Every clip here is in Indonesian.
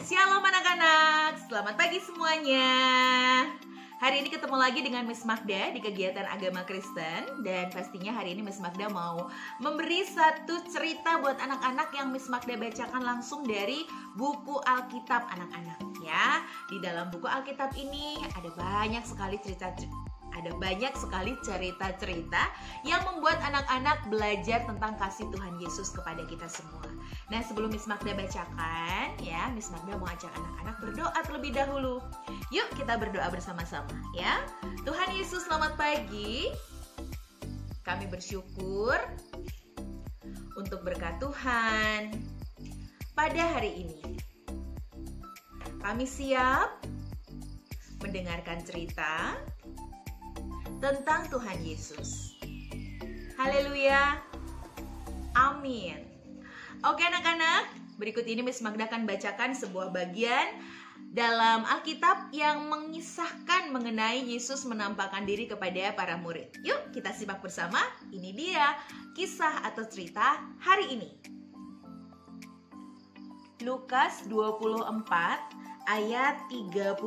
Shalom anak-anak, selamat pagi semuanya. Hari ini ketemu lagi dengan Miss Magda di kegiatan agama Kristen. Dan pastinya hari ini Miss Magda mau memberi satu cerita buat anak-anak yang Miss Magda bacakan langsung dari buku Alkitab anak-anak ya. Di dalam buku Alkitab ini ada banyak sekali cerita-cerita yang membuat anak-anak belajar tentang kasih Tuhan Yesus kepada kita semua. Nah, sebelum Miss Magda bacakan ya, Miss Magda mau ajak anak-anak berdoa terlebih dahulu. Yuk kita berdoa bersama-sama ya. Tuhan Yesus, selamat pagi. Kami bersyukur untuk berkat Tuhan pada hari ini. Kami siap mendengarkan cerita tentang Tuhan Yesus. Haleluya. Amin. Oke anak-anak, berikut ini Miss Magda akan bacakan sebuah bagian dalam Alkitab yang mengisahkan mengenai Yesus menampakkan diri kepada para murid. Yuk kita simak bersama, ini dia kisah atau cerita hari ini. Lukas 24 ayat 36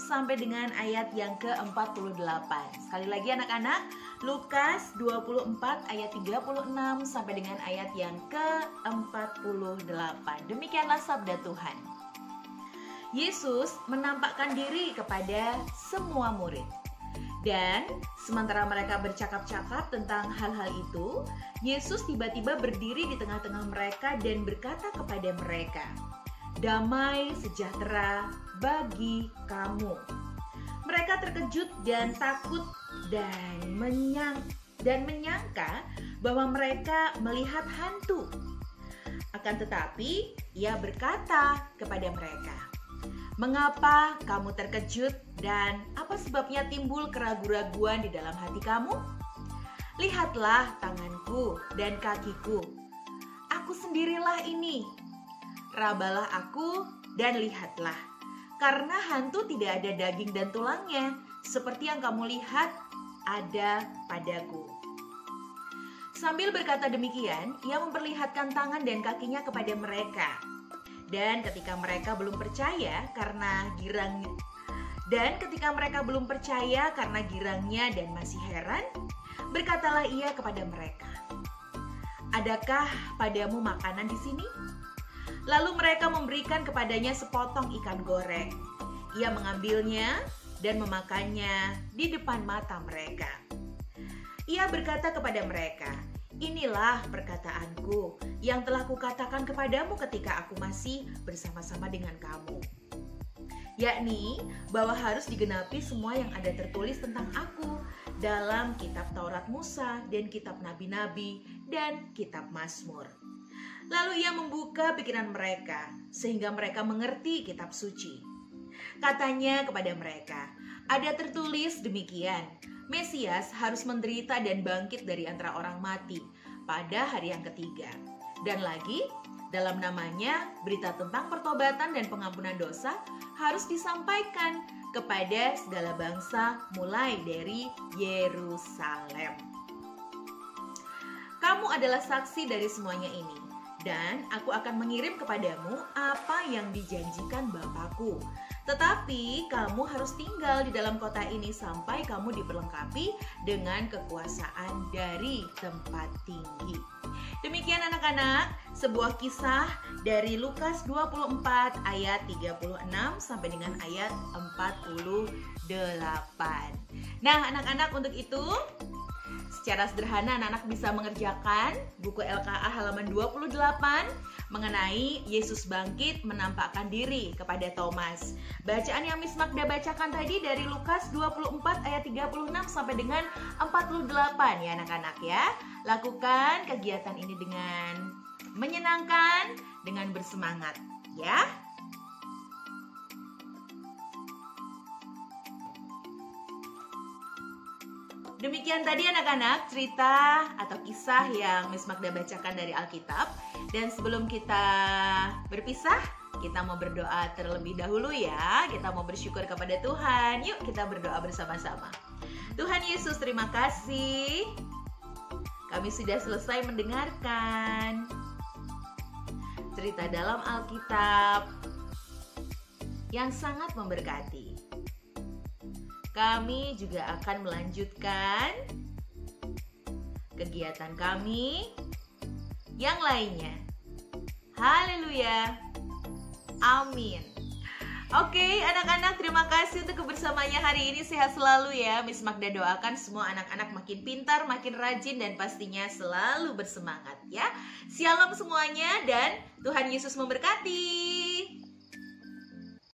sampai dengan ayat yang ke-48. Sekali lagi anak-anak, Lukas 24 ayat 36 sampai dengan ayat yang ke-48. Demikianlah sabda Tuhan. Yesus menampakkan diri kepada semua murid. Dan sementara mereka bercakap-cakap tentang hal-hal itu, Yesus tiba-tiba berdiri di tengah-tengah mereka dan berkata kepada mereka, "Damai sejahtera bagi kamu." Mereka terkejut dan takut dan menyangka bahwa mereka melihat hantu. Akan tetapi, ia berkata kepada mereka, "Mengapa kamu terkejut dan apa sebabnya timbul keraguan-raguan di dalam hati kamu? Lihatlah tanganku dan kakiku. Aku sendirilah ini. Rabalah aku dan lihatlah, karena hantu tidak ada daging dan tulangnya, seperti yang kamu lihat ada padaku." Sambil berkata demikian, ia memperlihatkan tangan dan kakinya kepada mereka. Dan ketika mereka belum percaya karena girangnya dan masih heran, berkatalah ia kepada mereka, "Adakah padamu makanan di sini?" Lalu mereka memberikan kepadanya sepotong ikan goreng. Ia mengambilnya dan memakannya di depan mata mereka. Ia berkata kepada mereka, "Inilah perkataanku yang telah kukatakan kepadamu ketika aku masih bersama-sama dengan kamu, yakni bahwa harus digenapi semua yang ada tertulis tentang aku dalam kitab Taurat Musa dan kitab Nabi-Nabi dan kitab Mazmur." Lalu ia membuka pikiran mereka sehingga mereka mengerti kitab suci. Katanya kepada mereka, "Ada tertulis demikian, Mesias harus menderita dan bangkit dari antara orang mati pada hari yang ketiga. Dan lagi, dalam namanya berita tentang pertobatan dan pengampunan dosa harus disampaikan kepada segala bangsa mulai dari Yerusalem. Kamu adalah saksi dari semuanya ini. Dan aku akan mengirim kepadamu apa yang dijanjikan Bapakku. Tetapi kamu harus tinggal di dalam kota ini sampai kamu diperlengkapi dengan kekuasaan dari tempat tinggi." Demikian anak-anak, sebuah kisah dari Lukas 24 ayat 36 sampai dengan ayat 48. Nah anak-anak, untuk itu secara sederhana anak-anak bisa mengerjakan buku LKA halaman 28 mengenai Yesus bangkit menampakkan diri kepada Thomas. Bacaan yang Miss Magda bacakan tadi dari Lukas 24 ayat 36 sampai dengan 48 ya anak-anak ya. Lakukan kegiatan ini dengan menyenangkan, dengan bersemangat ya. Demikian tadi anak-anak cerita atau kisah yang Miss Magda bacakan dari Alkitab. Dan sebelum kita berpisah, kita mau berdoa terlebih dahulu ya. Kita mau bersyukur kepada Tuhan. Yuk kita berdoa bersama-sama. Tuhan Yesus, terima kasih. Kami sudah selesai mendengarkan cerita dalam Alkitab yang sangat memberkati. Kami juga akan melanjutkan kegiatan kami yang lainnya. Haleluya. Amin. Oke, anak-anak, terima kasih untuk kebersamaannya hari ini. Sehat selalu ya. Miss Magda doakan semua anak-anak makin pintar, makin rajin, dan pastinya selalu bersemangat ya. Shalom semuanya, dan Tuhan Yesus memberkati.